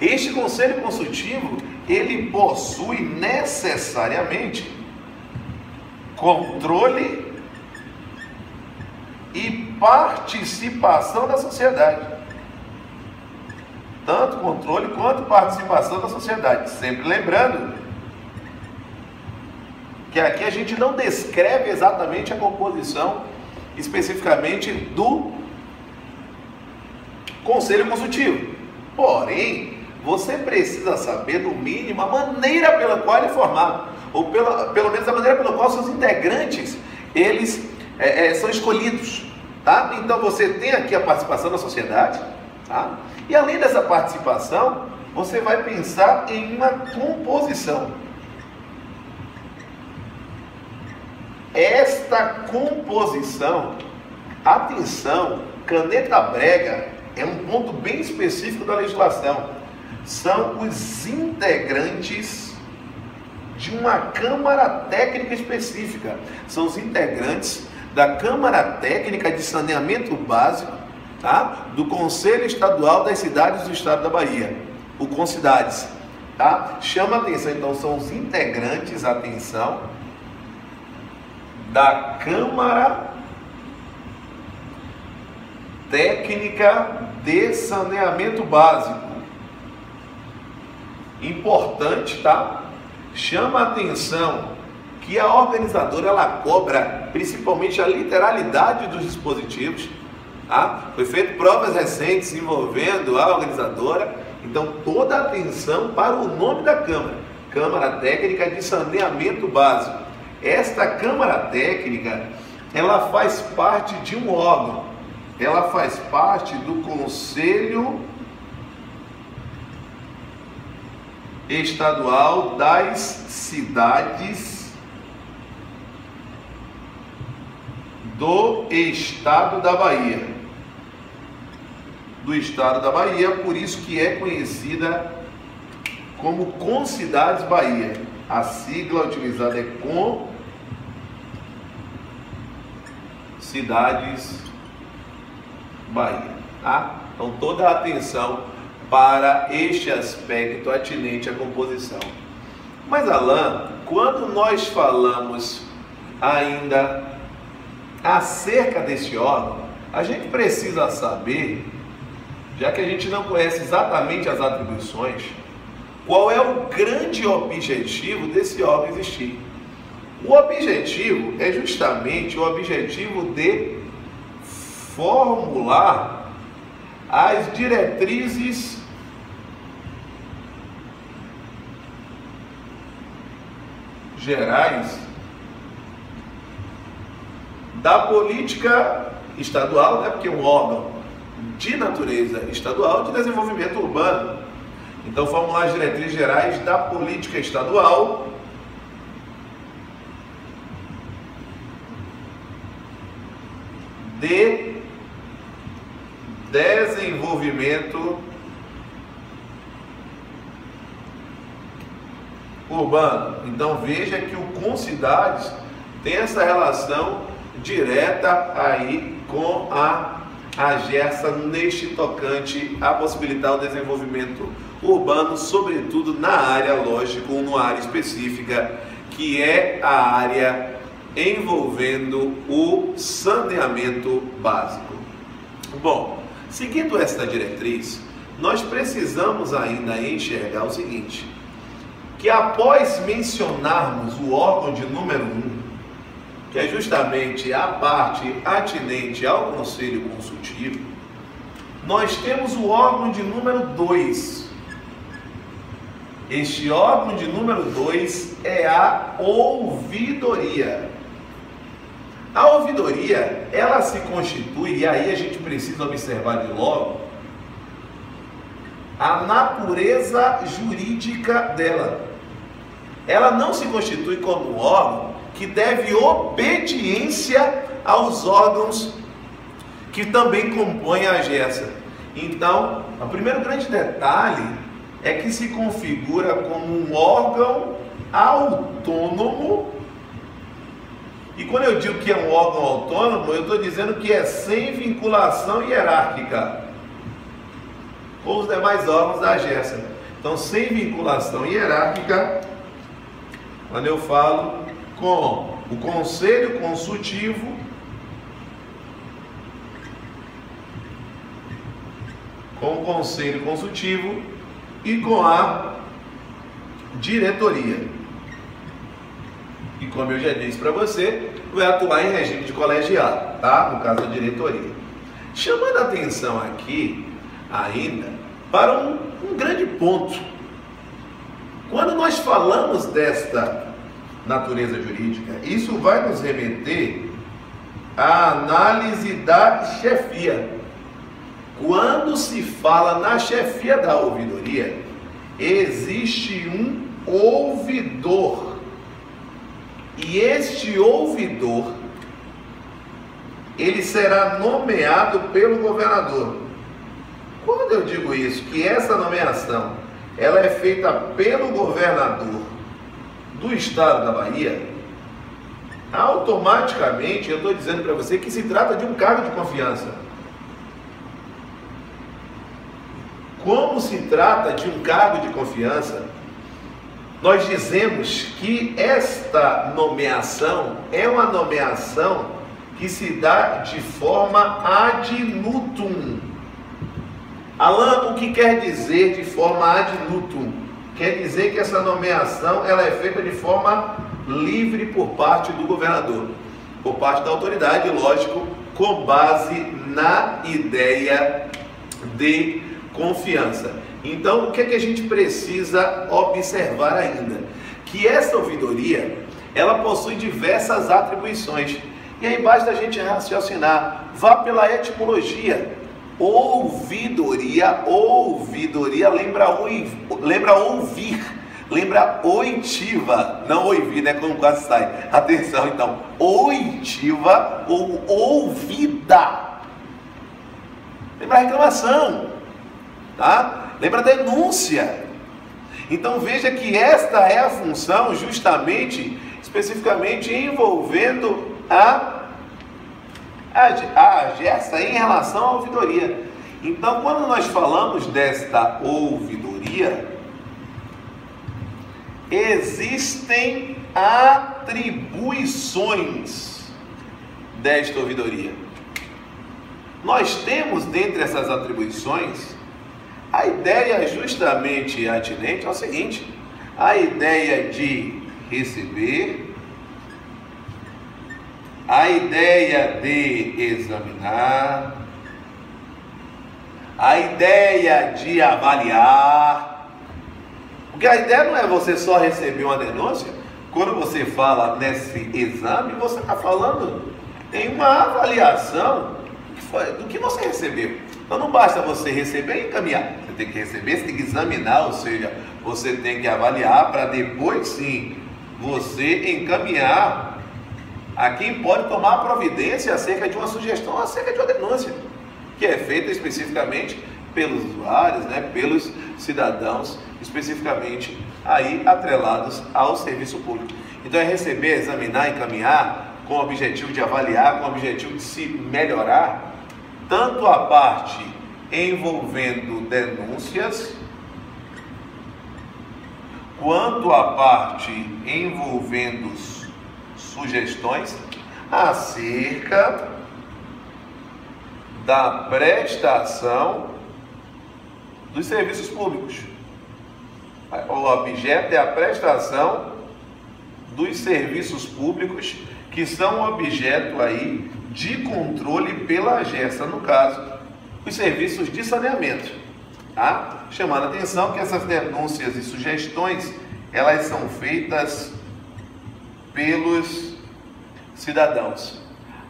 Este conselho consultivo, ele possui necessariamente controle e participação da sociedade. Tanto controle quanto participação da sociedade. Sempre lembrando que aqui a gente não descreve exatamente a composição especificamente do conselho consultivo. Porém, você precisa saber, no mínimo, a maneira pela qual ele é formado, ou pelo menos a maneira pela qual seus integrantes, eles são escolhidos, tá? Então você tem aqui a participação da sociedade, tá? E além dessa participação, você vai pensar em uma composição. Esta composição, atenção, caneta brega, é um ponto bem específico da legislação. São os integrantes de uma Câmara Técnica específica. São os integrantes da Câmara Técnica de Saneamento Básico, tá? Do Conselho Estadual das Cidades do Estado da Bahia, o CONCIDADES, tá? Chama a atenção, então, são os integrantes, atenção, da Câmara Técnica de Saneamento Básico. Importante, tá? Chama a atenção que a organizadora, ela cobra principalmente a literalidade dos dispositivos, tá? Foi feito provas recentes envolvendo a organizadora, então toda a atenção para o nome da Câmara, Câmara Técnica de Saneamento Básico. Esta Câmara Técnica, ela faz parte de um órgão, ela faz parte do Conselho Estadual das Cidades do Estado da Bahia. Do Estado da Bahia, por isso que é conhecida como CONCIDADES Bahia. A sigla utilizada é CONCIDADES Bahia, tá? Então toda a atenção para este aspecto atinente à composição. Mas, Alain, quando nós falamos ainda acerca desse órgão, a gente precisa saber, já que a gente não conhece exatamente as atribuições, qual é o grande objetivo desse órgão existir. O objetivo é justamente o objetivo de formular as diretrizes gerais da política estadual, né? Porque é um órgão de natureza estadual de desenvolvimento urbano. Então, formular as diretrizes gerais da política estadual de desenvolvimento urbano. Então veja que o CONCIDADES tem essa relação direta aí com a AGERSA neste tocante a possibilitar o desenvolvimento urbano, sobretudo na área, lógico, numa área específica, que é a área envolvendo o saneamento básico. Bom, seguindo esta diretriz, nós precisamos ainda enxergar o seguinte, que após mencionarmos o órgão de número 1, que é justamente a parte atinente ao Conselho Consultivo, nós temos o órgão de número 2. Este órgão de número 2 é a ouvidoria. A ouvidoria, ela se constitui, e aí a gente precisa observar de logo, a natureza jurídica dela. Ela não se constitui como um órgão que deve obediência aos órgãos que também compõem a AGERSA. Então, o primeiro grande detalhe é que se configura como um órgão autônomo. E quando eu digo que é um órgão autônomo, eu estou dizendo que é sem vinculação hierárquica. ou os demais órgãos da AGERSA. Então, sem vinculação hierárquica, quando eu falo com o Conselho Consultivo, e com a diretoria. E como eu já disse para você, vai atuar em regime de colegiado, tá? No caso da diretoria. Chamando a atenção aqui, ainda, para um grande ponto. Quando nós falamos desta natureza jurídica, isso vai nos remeter à análise da chefia. Quando se fala na chefia da ouvidoria, existe um ouvidor. E este ouvidor, ele será nomeado pelo governador. Quando eu digo isso, que essa nomeação, ela é feita pelo governador do estado da Bahia, automaticamente eu estou dizendo para você que se trata de um cargo de confiança. Como se trata de um cargo de confiança, nós dizemos que esta nomeação é uma nomeação que se dá de forma ad nutum. Alan, o que quer dizer de forma ad nutum? Quer dizer que essa nomeação ela é feita de forma livre por parte do governador, por parte da autoridade, lógico, com base na ideia de confiança. Então, o que é que a gente precisa observar ainda? Que essa ouvidoria, ela possui diversas atribuições. E aí basta a gente raciocinar. Vá pela etimologia. Ouvidoria lembra ouvir, lembra oitiva, não ouvir, né? Como quase sai. Atenção, então. Oitiva ou ouvida. Lembra reclamação, tá? Lembra denúncia. Então veja que esta é a função justamente, especificamente envolvendo a AGERSA em relação à ouvidoria. Então, quando nós falamos desta ouvidoria, existem atribuições desta ouvidoria. Nós temos, dentre essas atribuições, a ideia justamente atinente é o seguinte: a ideia de receber, a ideia de examinar, a ideia de avaliar. Porque a ideia não é você só receber uma denúncia. Quando você fala nesse exame, você está falando em uma avaliação do que você recebeu. Então não basta você receber e encaminhar. Você tem que receber, você tem que examinar, ou seja, você tem que avaliar para depois sim você encaminhar a quem pode tomar providência acerca de uma sugestão, acerca de uma denúncia, que é feita especificamente pelos usuários, né, pelos cidadãos, especificamente aí atrelados ao serviço público. Então é receber, examinar, encaminhar, com o objetivo de avaliar, com o objetivo de se melhorar, tanto a parte envolvendo denúncias, quanto a parte envolvendo sugestões acerca da prestação dos serviços públicos. O objeto é a prestação dos serviços públicos que são objeto aí de controle pela AGERSA, no caso, os serviços de saneamento, tá? Chamando a atenção que essas denúncias e sugestões, elas são feitas pelos cidadãos.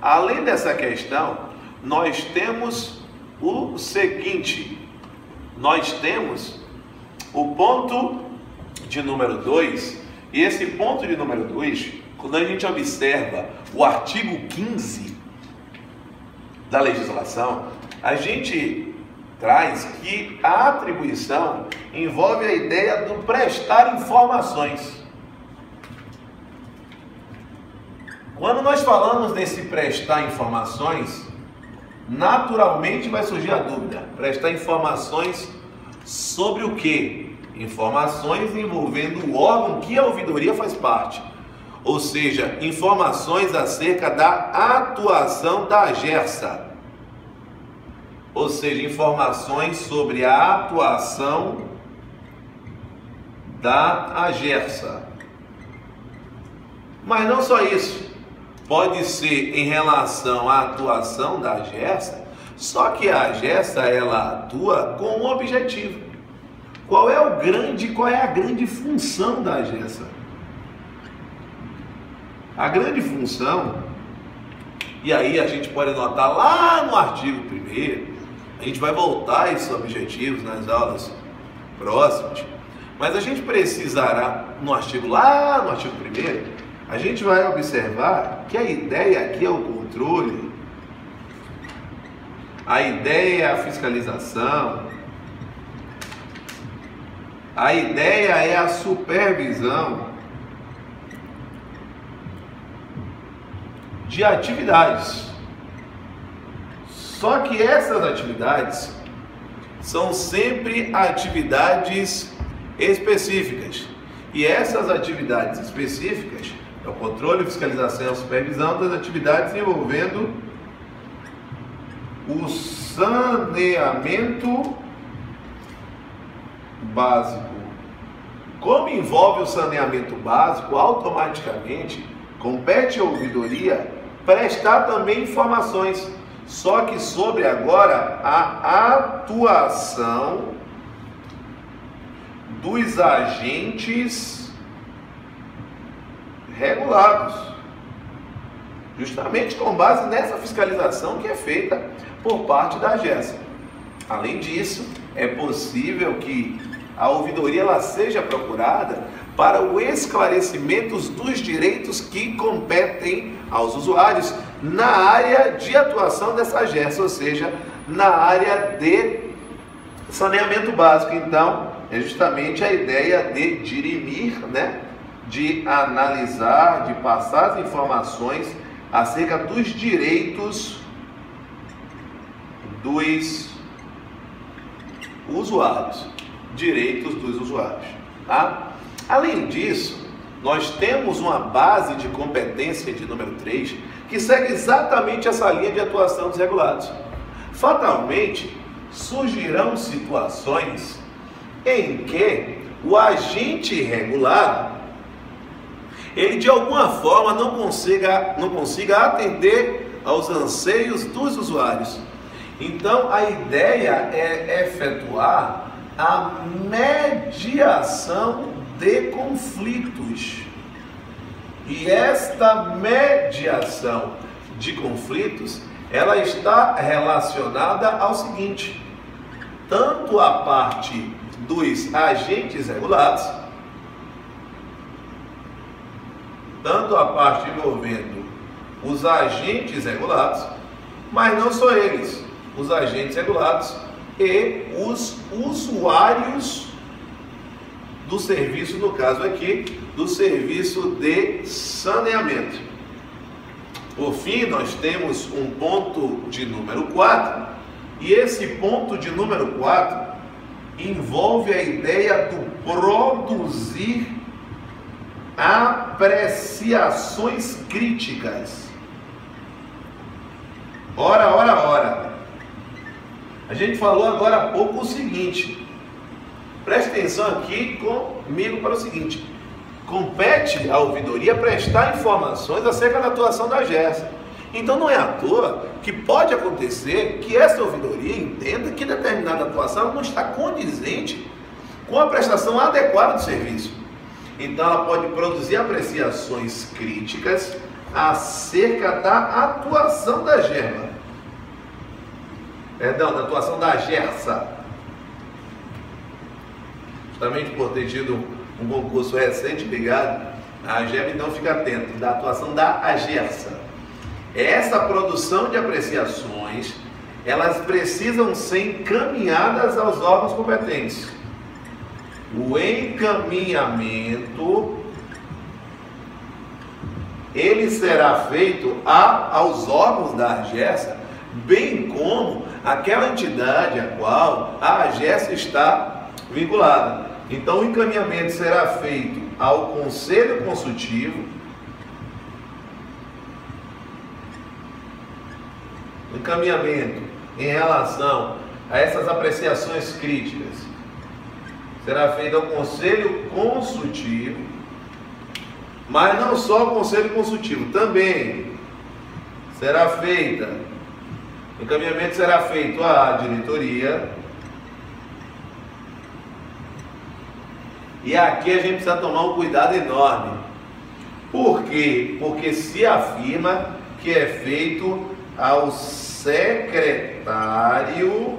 Além dessa questão, nós temos o seguinte: nós temos o ponto de número 2, e esse ponto de número 2, quando a gente observa o artigo 15 da legislação, a gente traz que a atribuição envolve a ideia do prestar informações. Quando nós falamos desse prestar informações, naturalmente vai surgir a dúvida: prestar informações sobre o quê? Informações envolvendo o órgão que a ouvidoria faz parte. Ou seja, informações acerca da atuação da AGERSA. Ou seja, informações sobre a atuação da AGERSA. Mas não só isso. Pode ser em relação à atuação da AGERSA, só que a AGERSA ela atua com um objetivo. Qual é a grande função da AGERSA? A grande função, e aí a gente pode anotar lá no artigo 1º, a gente vai voltar a esses objetivos nas aulas próximas, mas a gente precisará, no artigo 1º, a gente vai observar que a ideia aqui é o controle, a ideia é a fiscalização, a ideia é a supervisão de atividades. Só que essas atividades são sempre atividades específicas. E essas atividades específicas é o controle, fiscalização e a supervisão das atividades envolvendo o saneamento básico. Como envolve o saneamento básico, automaticamente compete à ouvidoria prestar também informações, só que sobre agora a atuação dos agentes regulados, justamente com base nessa fiscalização que é feita por parte da AGERSA. Além disso, é possível que a ouvidoria ela seja procurada para o esclarecimento dos direitos que competem aos usuários na área de atuação dessa AGERSA, ou seja, na área de saneamento básico. Então, é justamente a ideia de dirimir, de analisar, de passar as informações acerca dos direitos dos usuários. Direitos dos usuários, tá? Além disso, nós temos uma base de competência de número 3 que segue exatamente essa linha de atuação dos regulados. Fatalmente, surgirão situações em que o agente regulado, ele de alguma forma não consiga atender aos anseios dos usuários. Então, a ideia é efetuar a mediação de conflitos. E esta mediação de conflitos, ela está relacionada ao seguinte: tanto a parte dos agentes regulados, tanto a parte envolvendo os agentes regulados, mas não só eles, os agentes regulados e os usuários do serviço, no caso aqui, do serviço de saneamento. Por fim, nós temos um ponto de número 4, e esse ponto de número 4 envolve a ideia do produzir apreciações críticas. Ora. A gente falou agora há pouco o seguinte, preste atenção aqui comigo para o seguinte: compete à ouvidoria prestar informações acerca da atuação da AGERSA. Então não é à toa que pode acontecer que essa ouvidoria entenda que determinada atuação não está condizente com a prestação adequada do serviço. Então ela pode produzir apreciações críticas acerca da atuação da da atuação da AGERSA. Justamente por ter tido um concurso recente ligado à AGERSA, então fica atento, da atuação da AGERSA. Essa produção de apreciações, elas precisam ser encaminhadas aos órgãos competentes. O encaminhamento, ele será feito aos órgãos da AGERSA, bem como aquela entidade a qual a AGERSA está vinculada. Então o encaminhamento será feito ao Conselho Consultivo, o encaminhamento em relação a essas apreciações críticas será feito ao Conselho Consultivo, mas não só ao Conselho Consultivo, também será feita, o encaminhamento será feito à diretoria. E aqui a gente precisa tomar um cuidado enorme. Por quê? Porque se afirma que é feito ao secretário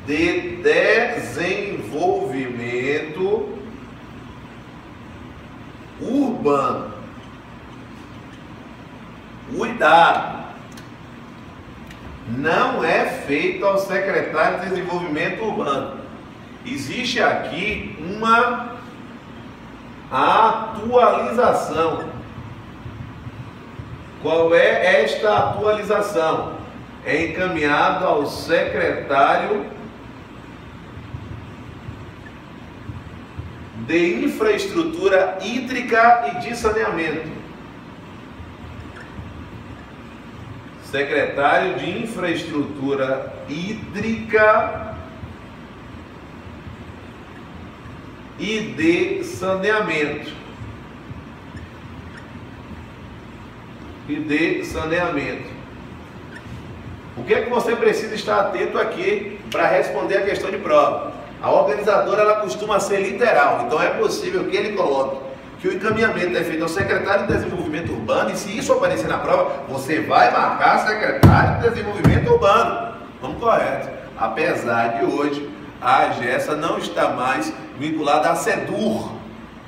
de Desenvolvimento Urbano. Cuidado! Não é feito ao secretário de Desenvolvimento Urbano. Existe aqui uma atualização. Qual é esta atualização? É encaminhado ao secretário de Infraestrutura Hídrica e de Saneamento. Secretário de Infraestrutura Hídrica e de Saneamento. O que é que você precisa estar atento aqui para responder a questão de prova? A organizadora ela costuma ser literal, então é possível que ele coloque que o encaminhamento é feito ao secretário de Desenvolvimento Urbano, e se isso aparecer na prova, você vai marcar secretário de Desenvolvimento Urbano. Vamos correto. Apesar de hoje a AGERSA não está mais vinculada à SEDUR,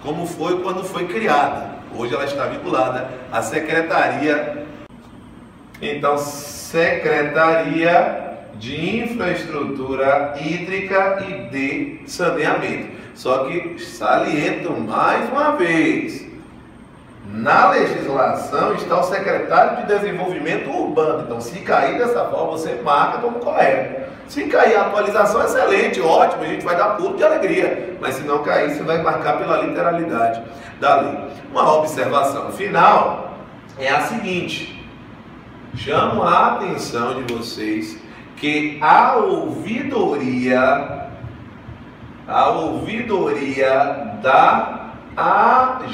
como foi quando foi criada. Hoje ela está vinculada à Secretaria. Então, Secretaria de Infraestrutura Hídrica e de Saneamento. Só que saliento mais uma vez, na legislação está o secretário de Desenvolvimento Urbano. Então, se cair dessa forma, você marca como correto. Se cair a atualização, excelente, ótimo, a gente vai dar pulo de alegria. Mas se não cair, você vai marcar pela literalidade da lei. Uma observação final é a seguinte: chamo a atenção de vocês que a ouvidoria da AGERSA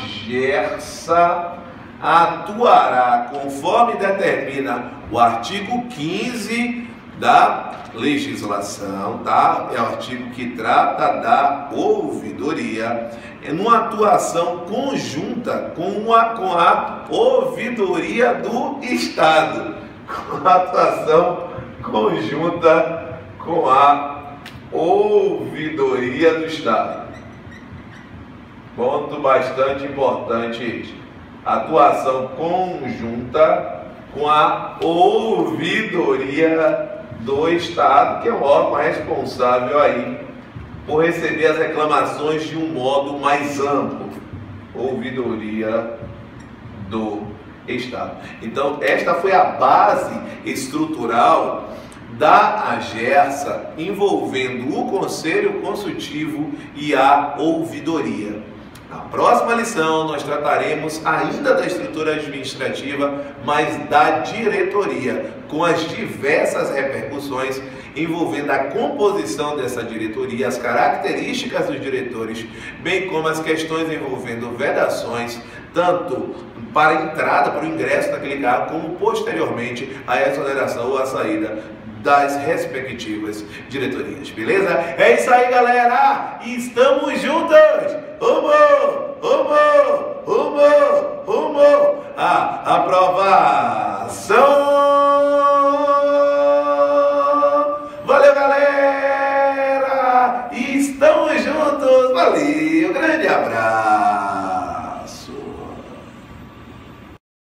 atuará conforme determina o artigo 15 da legislação, tá? É o artigo que trata da ouvidoria, numa atuação conjunta com a ouvidoria do Estado, com a atuação conjunta com a ouvidoria do Estado. Ponto bastante importante, atuação conjunta com a ouvidoria do Estado, que é o órgão responsável aí por receber as reclamações de um modo mais amplo. Ouvidoria do Estado. Então, esta foi a base estrutural da AGERSA, envolvendo o Conselho Consultivo e a ouvidoria. Na próxima lição, nós trataremos ainda da estrutura administrativa, mas da diretoria, com as diversas repercussões envolvendo a composição dessa diretoria, as características dos diretores, bem como as questões envolvendo vedações, tanto para a entrada, para o ingresso daquele cargo, como posteriormente a exoneração ou a saída das respectivas diretorias, beleza? É isso aí, galera! Estamos juntos! Rumo à aprovação! Valeu, galera! Estamos juntos! Valeu! Grande abraço!